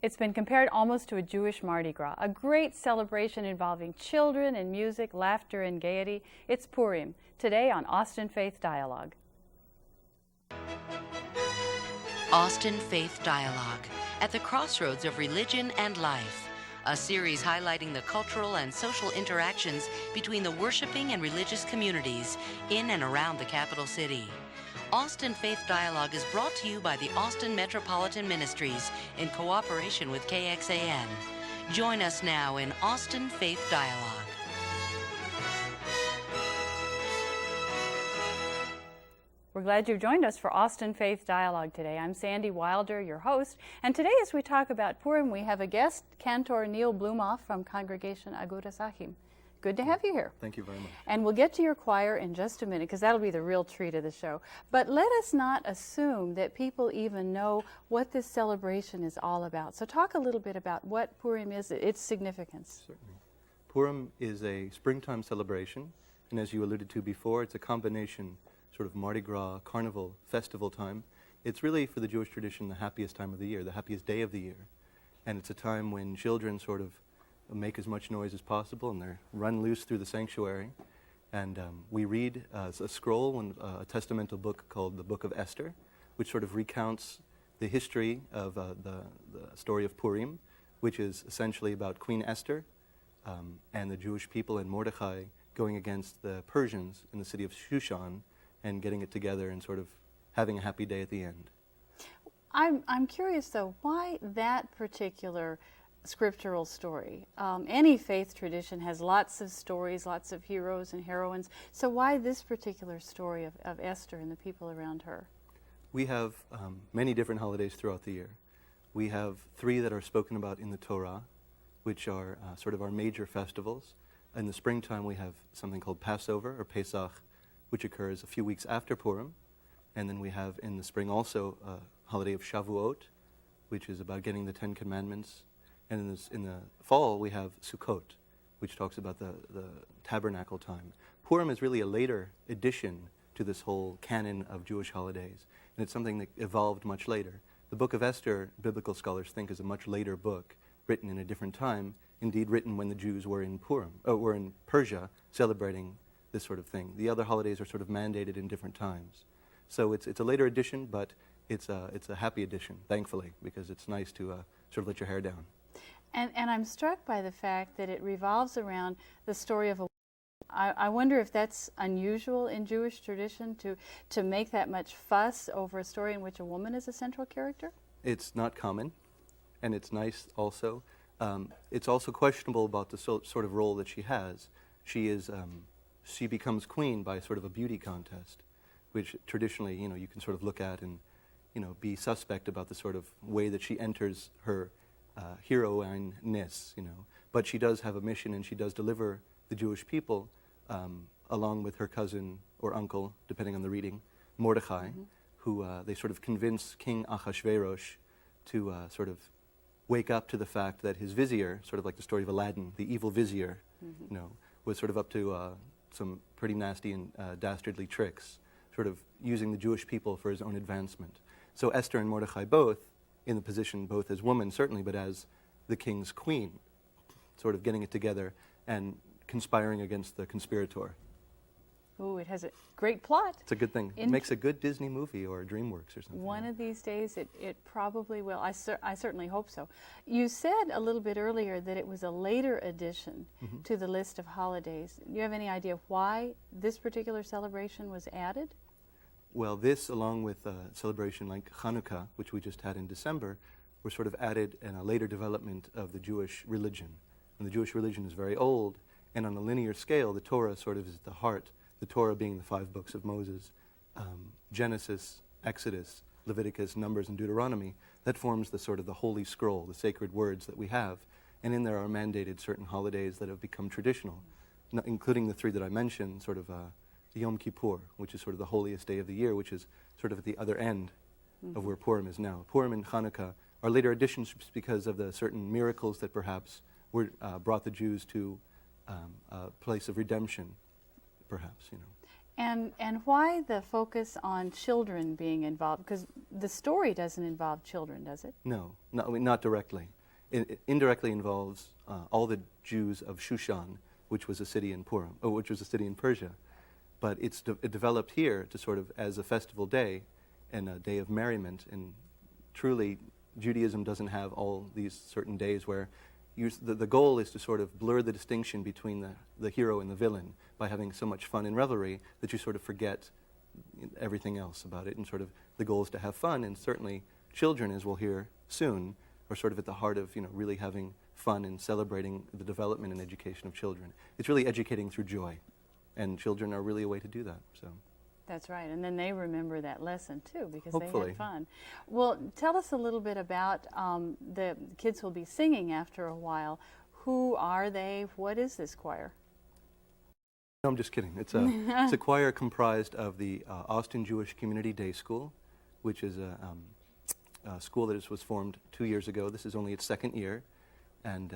It's been compared almost to a Jewish Mardi Gras, a great celebration involving children and music, laughter and gaiety. It's Purim, today on Austin Faith Dialogue. Austin Faith Dialogue, at the crossroads of religion and life. A series highlighting the cultural and social interactions between the worshiping and religious communities in and around the capital city. Austin Faith Dialogue is brought to you by the Austin Metropolitan Ministries in cooperation with KXAN. Join us now in Austin Faith Dialogue. We're glad you've joined us for Austin Faith Dialogue today. I'm Sandy Wilder, your host, and today as we talk about Purim, we have a guest, Cantor Neil Blumoff from Congregation Agudas Achim. Good to have you here. Thank you very much. And we'll get to your choir in just a minute because that'll be the real treat of the show. But let us not assume that people even know what this celebration is all about. So talk a little bit about what Purim is, its significance. Certainly. Purim is a springtime celebration, and as you alluded to before, it's a combination sort of Mardi Gras, carnival, festival time. It's really, for the Jewish tradition, the happiest time of the year, the happiest day of the year. And it's a time when children sort of make as much noise as possible and they run loose through the sanctuary. And we read a scroll, a testamental book called the Book of Esther, which sort of recounts the history of the story of Purim, which is essentially about Queen Esther and the Jewish people and Mordechai going against the Persians in the city of Shushan and getting it together and sort of having a happy day at the end. I'm curious, though, why that particular scriptural story? Any faith tradition has lots of stories, lots of heroes and heroines. So why this particular story of Esther and the people around her? We have many different holidays throughout the year. We have 3 that are spoken about in the Torah, which are sort of our major festivals. In the springtime, we have something called Passover, or Pesach, which occurs a few weeks after Purim. And then we have in the spring also a holiday of Shavuot, which is about getting the 10 Commandments. And in the fall, we have Sukkot, which talks about the tabernacle time. Purim is really a later addition to this whole canon of Jewish holidays, and it's something that evolved much later. The Book of Esther, biblical scholars think, is a much later book, written in a different time, indeed written when the Jews were in were in Persia, celebrating this sort of thing. The other holidays are sort of mandated in different times. So it's a later edition, but it's a happy edition, thankfully, because it's nice to sort of let your hair down. And I'm struck by the fact that it revolves around the story of a woman. I wonder if that's unusual in Jewish tradition to make that much fuss over a story in which a woman is a central character? It's not common, and it's nice also. It's also questionable about the sort of role that she has. She becomes queen by sort of a beauty contest, which traditionally, you can sort of look at and, be suspect about the sort of way that she enters her heroine-ness, But she does have a mission, and she does deliver the Jewish people, along with her cousin or uncle, depending on the reading, Mordechai, who they sort of convince King Achashverosh to sort of wake up to the fact that his vizier, sort of like the story of Aladdin, the evil vizier, was sort of up to some pretty nasty and dastardly tricks, sort of using the Jewish people for his own advancement. So Esther and Mordechai both in the position, both as women certainly, but as the king's queen, sort of getting it together and conspiring against the conspirator. Ooh, it has a great plot. It's a good thing. It makes a good Disney movie or DreamWorks or something. One of these days it probably will. I certainly hope so. You said a little bit earlier that it was a later addition to the list of holidays. Do you have any idea why this particular celebration was added? Well, this, along with a celebration like Hanukkah, which we just had in December, were sort of added in a later development of the Jewish religion. And the Jewish religion is very old, and on a linear scale, the Torah sort of is at the heart, the Torah being the 5 books of Moses, Genesis, Exodus, Leviticus, Numbers, and Deuteronomy. That forms the sort of the holy scroll, the sacred words that we have. And in there are mandated certain holidays that have become traditional, including the 3 that I mentioned, sort of Yom Kippur, which is sort of the holiest day of the year, which is sort of at the other end of where Purim is now. Purim and Hanukkah are later additions because of the certain miracles that perhaps brought the Jews to a place of redemption, perhaps, And why the focus on children being involved? Because the story doesn't involve children, does it? No, not directly. it indirectly involves all the Jews of Shushan, which was a city in which was a city in Persia. But it developed here to sort of as a festival day and a day of merriment. And truly, Judaism doesn't have all these certain days where the goal is to sort of blur the distinction between the hero and the villain by having so much fun and revelry that you sort of forget everything else about it. And sort of the goal is to have fun, and certainly children, as we'll hear soon, are sort of at the heart of really having fun and celebrating the development and education of children. It's really educating through joy, and children are really a way to do that. So. That's right, and then they remember that lesson too because Hopefully. they had fun. Well, tell us a little bit about the kids who'll be singing after a while. Who are they? What is this choir? No, I'm just kidding. It's a choir comprised of the Austin Jewish Community Day School, which is a school that was formed 2 years ago. This is only its second year, and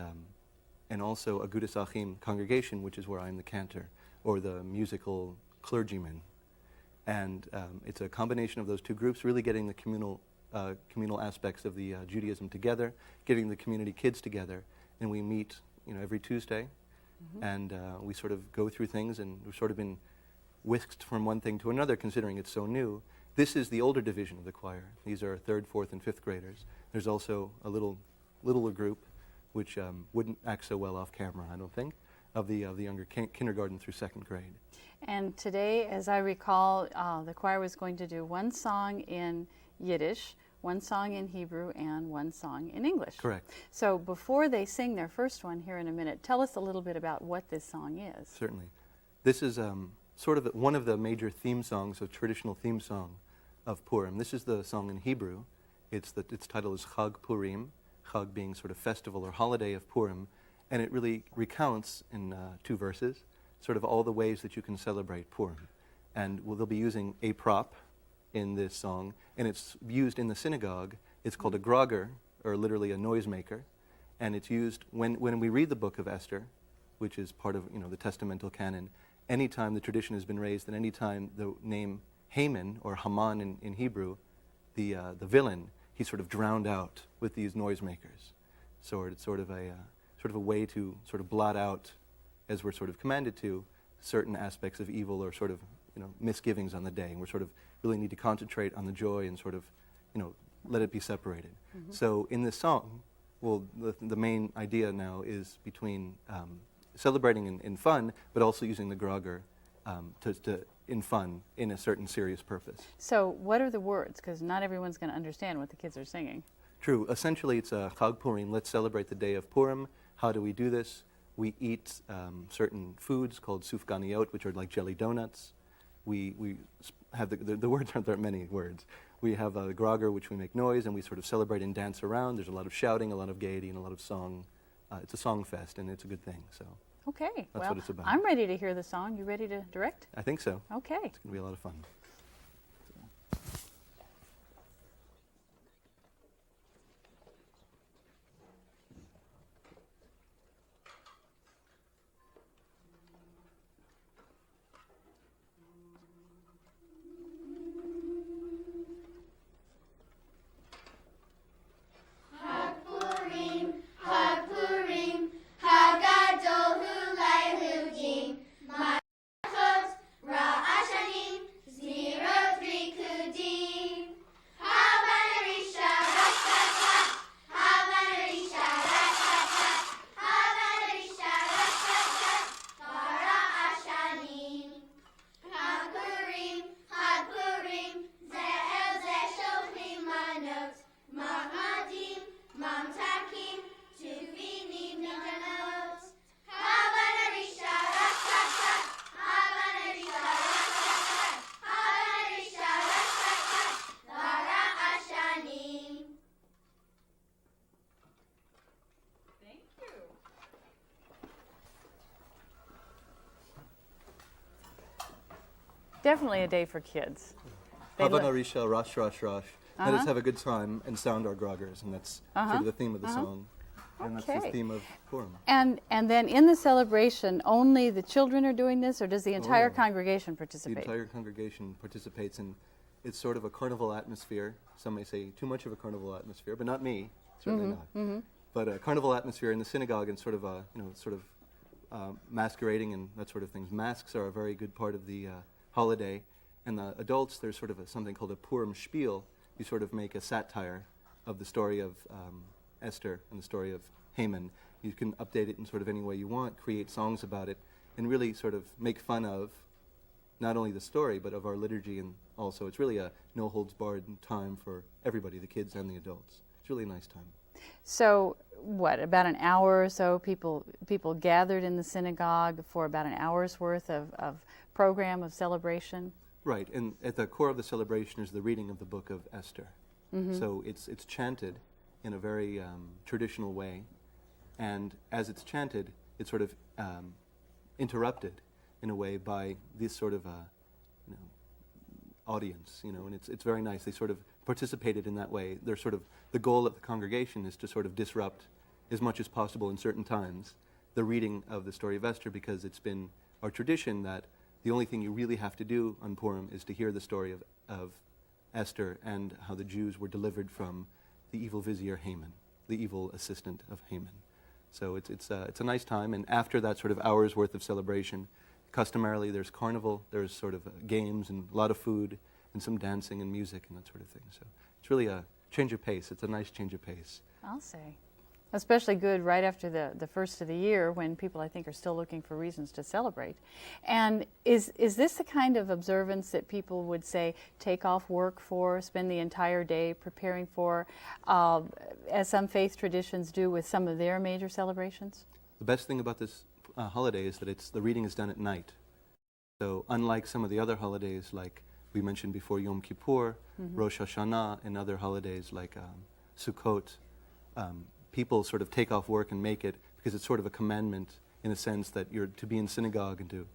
also Agudas Achim congregation, which is where I'm the cantor or the musical clergyman. And it's a combination of those two groups, really getting the communal aspects of the Judaism together, getting the community kids together, and we meet every Tuesday. And we sort of go through things, and we've sort of been whisked from one thing to another, considering it's so new. This is the older division of the choir. These are 3rd, 4th, and 5th graders. There's also a littler group, which wouldn't act so well off camera, I don't think, of the younger kindergarten through 2nd grade. And today, as I recall, the choir was going to do one song in Yiddish, one song in Hebrew, and one song in English. Correct. So before they sing their first one here in a minute, tell us a little bit about what this song is. Certainly. This is sort of one of the major theme songs, a traditional theme song of Purim. This is the song in Hebrew. Its title is Chag Purim, Chag being sort of festival or holiday of Purim, and it really recounts in 2 verses sort of all the ways that you can celebrate Purim. And they'll be using a prop in this song, and it's used in the synagogue. It's called a grogger, or literally a noisemaker, and it's used when we read the book of Esther, which is part of the testamental canon. Anytime the tradition has been raised, and anytime the name Haman, or Haman in Hebrew, the villain, he's sort of drowned out with these noisemakers. So it's sort of a way to sort of blot out, as we're sort of commanded to, certain aspects of evil or sort of misgivings on the day. And we're sort of really need to concentrate on the joy and sort of let it be separated. So in this song, well, the main idea now is between celebrating in fun, but also using the grogger in fun in a certain serious purpose. So what are the words? Because not everyone's going to understand what the kids are singing. True. Essentially, it's a Chag Purim. Let's celebrate the day of Purim. How do we do this? We eat certain foods called sufganiyot, which are like jelly donuts. We have the words aren't there many words. We have a grogger, which we make noise, and we sort of celebrate and dance around. There's a lot of shouting, a lot of gaiety, and a lot of song. It's a song fest, and it's a good thing. So Okay. that's what it's about. I'm ready to hear the song. You ready to direct? I think so. Okay. It's going to be a lot of fun. Definitely a day for kids. Hava Narisha, Rosh, Rosh, Rosh. Let us have a good time and sound our groggers, and that's sort of the theme of the song. And that's the theme of Purim. And then in the celebration, only the children are doing this, or does the entire no. congregation The participate? entire congregation participates, and it's sort of a carnival atmosphere. Some may say too much of a carnival atmosphere, but not me, certainly not. But a carnival atmosphere in the synagogue and sort of masquerading and that sort of things. Masks are a very good part of the holiday. And the adults, there's sort of something called a Purim spiel. You sort of make a satire of the story of Esther and the story of Haman. You can update it in sort of any way you want, create songs about it, and really sort of make fun of not only the story, but of our liturgy. And also, it's really a no-holds-barred time for everybody, the kids and the adults. It's really a nice time. So, what, about an hour or so, people gathered in the synagogue for about an hour's worth of program, of celebration? Right, and at the core of the celebration is the reading of the book of Esther. Mm-hmm. So it's chanted in a very traditional way, and as it's chanted, it's sort of interrupted in a way by this sort of audience, and it's very nice. They sort of participated in that way. They're sort of, the goal of the congregation is to sort of disrupt as much as possible in certain times the reading of the story of Esther, because it's been our tradition that the only thing you really have to do on Purim is to hear the story of Esther and how the Jews were delivered from the evil vizier Haman, the evil assistant of Haman. So it's a nice time, and after that sort of hour's worth of celebration, customarily there's carnival, there's sort of games and a lot of food and some dancing and music and that sort of thing. So it's really a change of pace. It's a nice change of pace. I'll say. Especially good right after the first of the year, when people, I think, are still looking for reasons to celebrate. And is this the kind of observance that people would say take off work for, spend the entire day preparing for, as some faith traditions do with some of their major celebrations? The best thing about this holiday is that the reading is done at night. So unlike some of the other holidays, like we mentioned before, Yom Kippur, mm-hmm. Rosh Hashanah, and other holidays like Sukkot, people sort of take off work and make it because it's sort of a commandment in a sense that you're to be in synagogue and to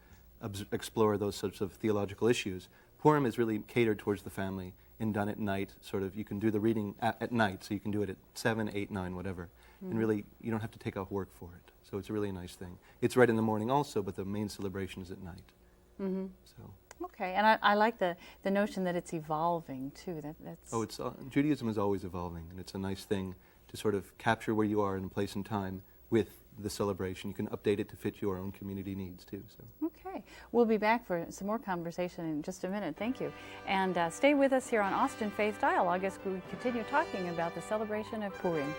explore those sorts of theological issues. Purim is really catered towards the family and done at night. Sort of, you can do the reading at night, so you can do it at 7, 8, 9, whatever. Mm-hmm. And really, you don't have to take off work for it. So it's a really nice thing. It's right in the morning also, but the main celebration is at night. Mm-hmm. So. Okay, and I like the notion that it's evolving too. That's it's Judaism is always evolving, and it's a nice thing to sort of capture where you are in place and time with the celebration. You can update it to fit your own community needs too. So. Okay, we'll be back for some more conversation in just a minute. Thank you, and stay with us here on Austin Faith Dialogue as we continue talking about the celebration of Purim.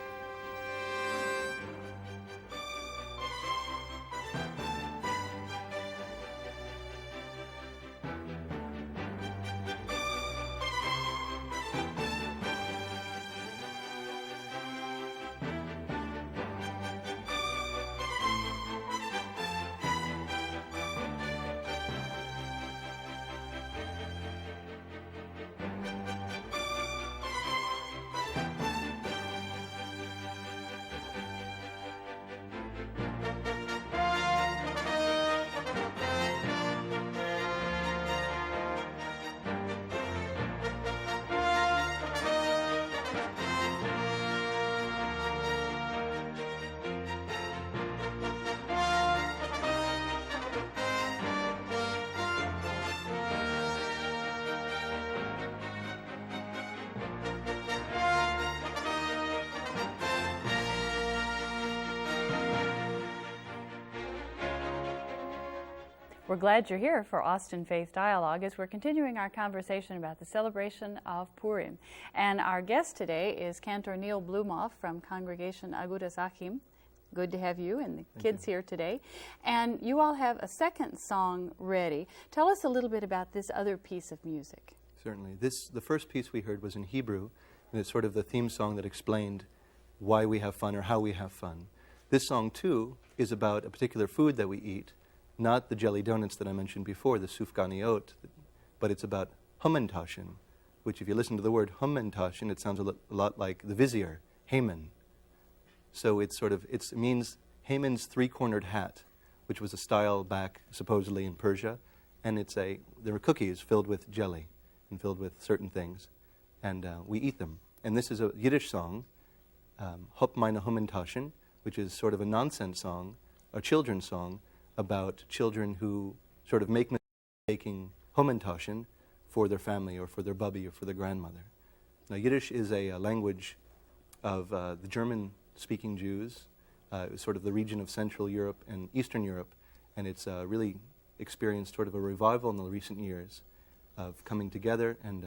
We're glad you're here for Austin Faith Dialogue as we're continuing our conversation about the celebration of Purim. And our guest today is Cantor Neil Blumoff from Congregation Agudas Achim. Good to have you and the kids here today. And you all have a second song ready. Tell us a little bit about this other piece of music. Certainly. The first piece we heard was in Hebrew, and it's sort of the theme song that explained why we have fun or how we have fun. This song, too, is about a particular food that we eat, not the jelly donuts that I mentioned before, the sufganiot, but it's about Hamantashen, which if you listen to the word Hamantashen, it sounds a lot like the vizier, Haman. So it means Haman's three-cornered hat, which was a style back supposedly in Persia, and there are cookies filled with jelly and filled with certain things, and we eat them. And this is a Yiddish song, Hop meine Hamantashen, which is sort of a nonsense song, a children's song, about children who sort of make making Hamantashen for their family or for their bubby or for their grandmother. Now, Yiddish is a language of the German speaking Jews. It was sort of the region of Central Europe and Eastern Europe, and it's really experienced sort of a revival in the recent years of coming together, and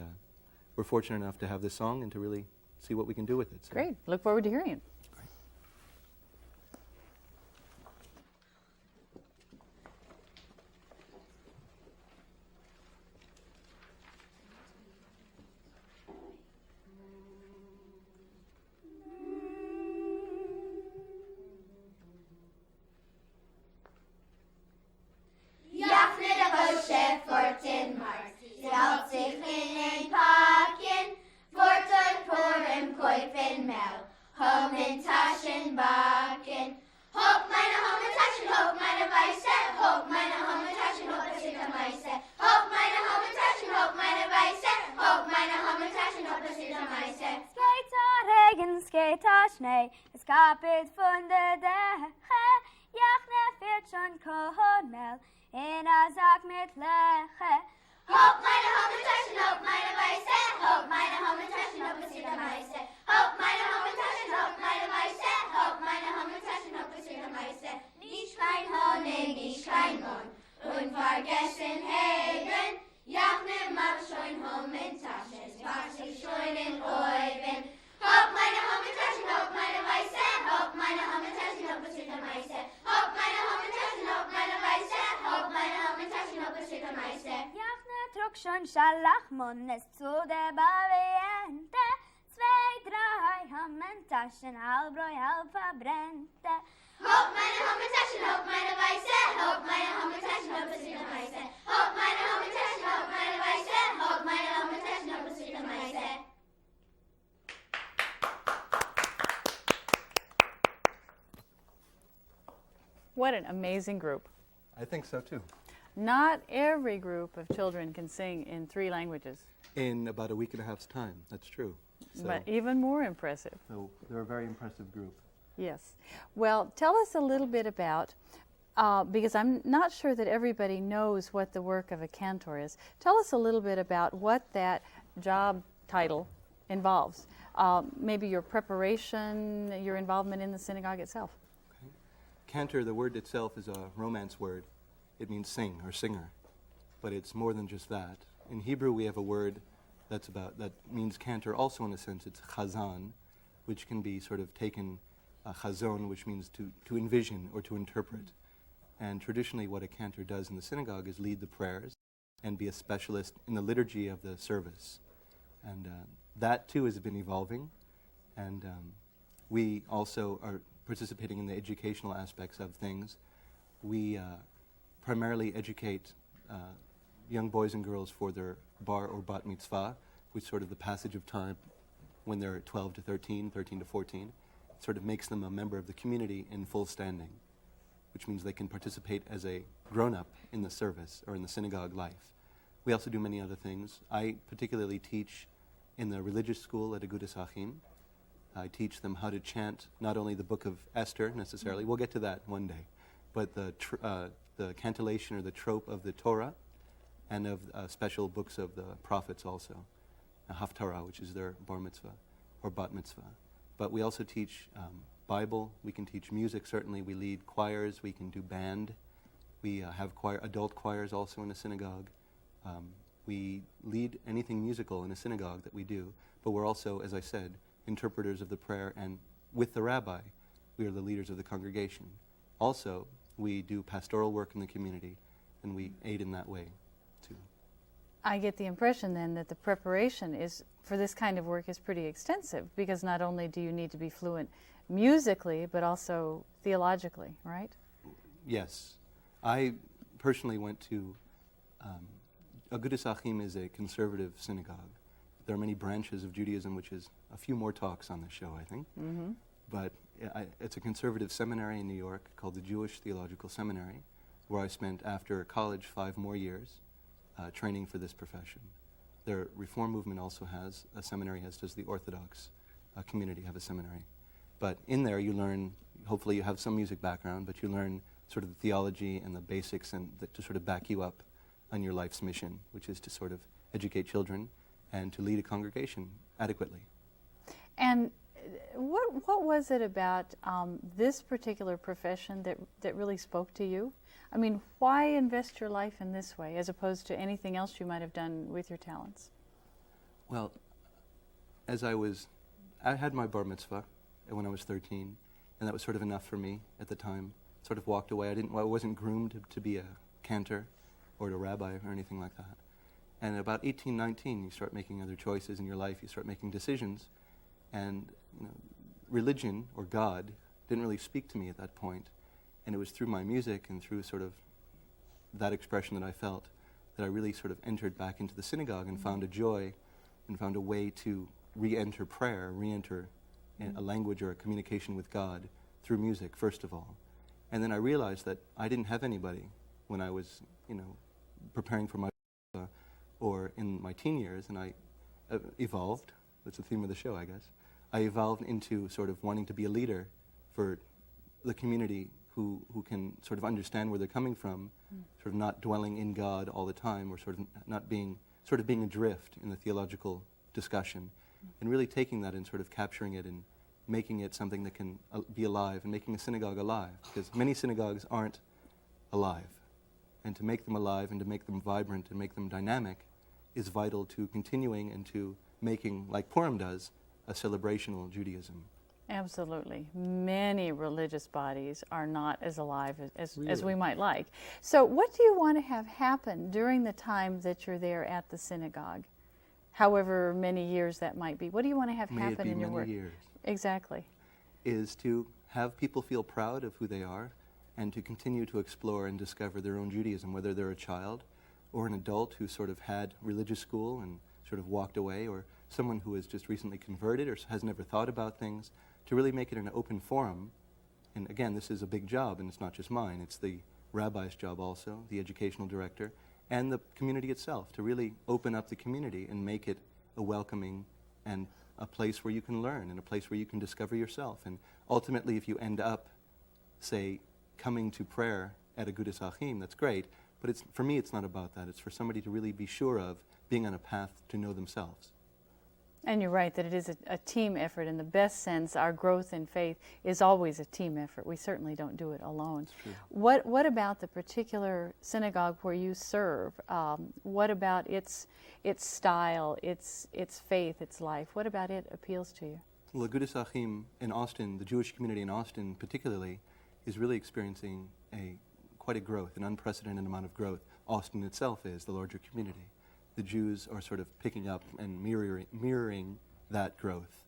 we're fortunate enough to have this song and to really see what we can do with it. So. Great. Look forward to hearing it. Schnee, es gab es von der Däche, Jachne wird schon Kornmehl, in a Sack mit Leche. Hopp meine Hommentaschen, hopp meine Weiße, hopp meine Hommentaschen, hopp es wieder Meise. Hopp meine Hommentaschen, hopp meine Weiße, hopp meine Hommentaschen, hopp es wieder Meise. Nicht kein Honig, nicht kein Mohn, unvergessen Heben, Jachne mach schon Hommentaschen, es war sich schon in Oben. Hopp meine Hommentaschen, hopp meine Weiße, hopp meine Hommentaschen, hopp es wieder Meise. Hopp meine Hommentaschen, hopp meine Weiße, hopp meine Hommentaschen, hopp es wieder Meise. Jachne trug schon Schalachmundes zu der Variante. 2, 3 Hommentaschen, halbroi, halb verbrennte. Hopp meine Hommentaschen, hopp meine Weiße, hopp meine Hommentaschen, hopp es wieder Meise. Hopp meine Hommentaschen, hopp meine Weiße, hopp meine Hommentaschen, hopp es wieder Meise. What an amazing group. I think so too. Not every group of children can sing in 3 languages, In about a week and a half's time, that's true. So, but even more impressive. so they're a very impressive group. Yes. Well, tell us a little bit about, because I'm not sure that everybody knows what the work of a cantor is. Tell us a little bit about what that job title involves. Maybe your preparation, your involvement in the synagogue itself. Cantor, the word itself, is a Romance word. It means sing or singer, but it's more than just that. In Hebrew, we have a word that means cantor also in a sense. It's chazan, which can be sort of taken, chazon, which means to envision or to interpret. And traditionally what a cantor does in the synagogue is lead the prayers and be a specialist in the liturgy of the service. And that too has been evolving, and we also are participating in the educational aspects of things. We primarily educate young boys and girls for their bar or bat mitzvah, which is sort of the passage of time when they're 12 to 13, 13 to 14. It sort of makes them a member of the community in full standing, which means they can participate as a grown-up in the service or in the synagogue life. We also do many other things. I particularly teach in the religious school at Agudas Achim. I teach them how to chant not only the book of Esther necessarily, we'll get to that one day, but the cantillation or the trope of the Torah and of special books of the prophets also, Haftarah, which is their bar mitzvah or bat mitzvah. But we also teach Bible, we can teach music certainly, we lead choirs, we can do band, we have adult choirs also in a synagogue. We lead anything musical in a synagogue that we do, but we're also, as I said, interpreters of the prayer, and with the rabbi, we are the leaders of the congregation. Also, we do pastoral work in the community, and we aid in that way, too. I get the impression then that the preparation for this kind of work is pretty extensive, because not only do you need to be fluent musically, but also theologically, right? Yes. I personally went to, Agudas Achim is a conservative synagogue. There are many branches of Judaism, which is a few more talks on the show, I think. Mm-hmm. But it's a conservative seminary in New York called the Jewish Theological Seminary, where I spent, after college, 5 more years training for this profession. The Reform movement also has a seminary, as does the Orthodox community have a seminary. But in there you learn, hopefully you have some music background, but you learn sort of the theology and the basics and to sort of back you up on your life's mission, which is to sort of educate children and to lead a congregation adequately. And what was it about this particular profession that really spoke to you? I mean, why invest your life in this way as opposed to anything else you might have done with your talents? Well, I had my bar mitzvah when I was 13, and that was sort of enough for me at the time. Sort of walked away. I wasn't groomed to be a cantor or a rabbi or anything like that. And at about 18, 19, you start making other choices in your life. You start making decisions, and religion or God didn't really speak to me at that point. And it was through my music and through sort of that expression that I felt that I really sort of entered back into the synagogue and found a joy and found a way to re-enter prayer, re-enter a language or a communication with God through music, first of all. And then I realized that I didn't have anybody when I was, preparing for my or in my teen years, and I evolved. That's the theme of the show, I guess. I evolved into sort of wanting to be a leader for the community who can sort of understand where they're coming from, sort of not dwelling in God all the time, or sort of being adrift in the theological discussion, and really taking that and sort of capturing it and making it something that can be alive, and making a synagogue alive, because many synagogues aren't alive. And to make them alive and to make them vibrant and make them dynamic is vital to continuing and to making, like Purim does, a celebrational Judaism. Absolutely. Many religious bodies are not as alive as Really? we might like. So what do you want to have happen during the time that you're there at the synagogue? However many years that might be. What do you want to have May it happen be in your many work? years. Exactly. Is to have people feel proud of who they are and to continue to explore and discover their own Judaism, whether they're a child or an adult who sort of had religious school and sort of walked away, or someone who has just recently converted or has never thought about things, to really make it an open forum. And again, this is a big job, and it's not just mine, it's the rabbi's job also, the educational director, and the community itself, to really open up the community and make it a welcoming and a place where you can learn and a place where you can discover yourself. And ultimately, if you end up, say, coming to prayer at Agudas Achim, that's great, but for me, it's not about that. It's for somebody to really be sure of being on a path to know themselves. And you're right that it is a team effort. In the best sense, our growth in faith is always a team effort. We certainly don't do it alone. That's true. What about the particular synagogue where you serve? What about its style, its faith, its life? What about it appeals to you? Well, Agudas Achim in Austin, the Jewish community in Austin particularly, is really experiencing quite a growth, an unprecedented amount of growth. Austin itself is the larger community. The Jews are sort of picking up and mirroring that growth.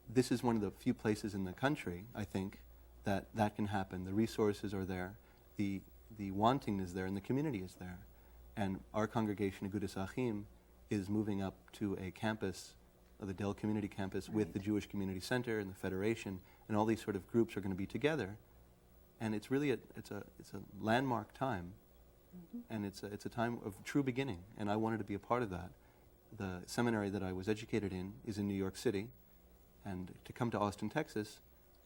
This is one of the few places in the country, I think, that can happen. The resources are there, the wanting is there, and the community is there. And our congregation, Agudas Achim, is moving up to a campus, the Dell Community Campus, with the Jewish Community Center and the Federation, and all these sort of groups are going to be together. And it's really it's a landmark time. And it's a time of true beginning, and I wanted to be a part of that. The seminary that I was educated in is in New York City, and to come to Austin, Texas,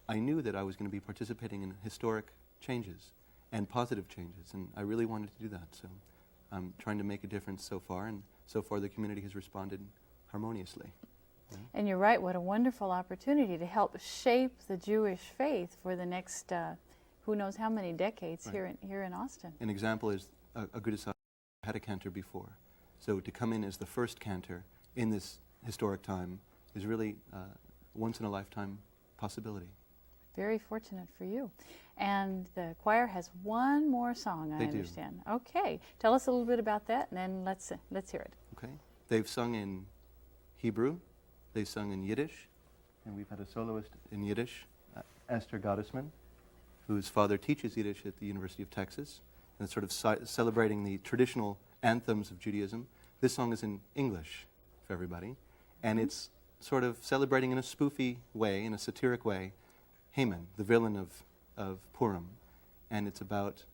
I knew that I was going to be participating in historic changes and positive changes, and I really wanted to do that. So I'm trying to make a difference so far, and so far the community has responded harmoniously. Yeah. And you're right, what a wonderful opportunity to help shape the Jewish faith for the next who knows how many decades. Right. here in Austin. An example is Agudas Achim had a cantor before. So to come in as the first cantor in this historic time is really once in a lifetime possibility. Very fortunate for you. And the choir has one more song, I understand. Okay. Tell us a little bit about that, and then let's hear it. Okay. They've sung in Hebrew, they've sung in Yiddish, and we've had a soloist in Yiddish, Esther Gottesman, whose father teaches Yiddish at the University of Texas, and sort of celebrating the traditional anthems of Judaism. This song is in English for everybody, and it's sort of celebrating in a spoofy way, in a satiric way, Haman, the villain of Purim. And it's about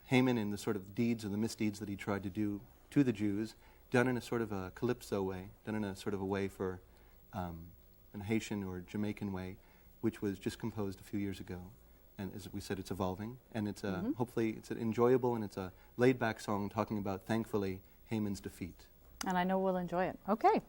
Haman and the sort of deeds or the misdeeds that he tried to do to the Jews, done in a sort of a calypso way, done in a sort of a way for an Haitian or Jamaican way, which was just composed a few years ago. And as we said, it's evolving, and it's hopefully it's an enjoyable and it's a laid-back song talking about, thankfully, Haman's defeat. And I know we'll enjoy it. Okay.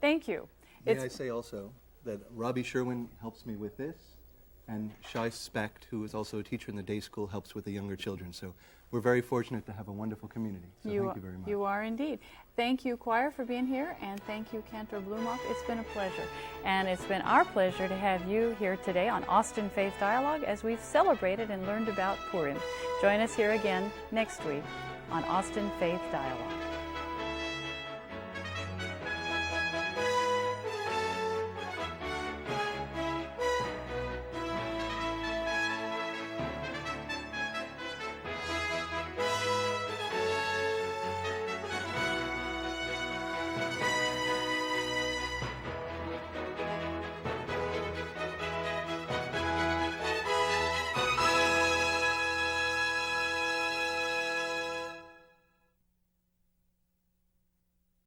Thank you. May I say also that Robbie Sherwin helps me with this, and Shai Specht, who is also a teacher in the day school, helps with the younger children. So we're very fortunate to have a wonderful community. So thank you very much. You are indeed. Thank you, choir, for being here, and thank you, Cantor Blumoff. It's been a pleasure. And it's been our pleasure to have you here today on Austin Faith Dialogue as we've celebrated and learned about Purim. Join us here again next week on Austin Faith Dialogue.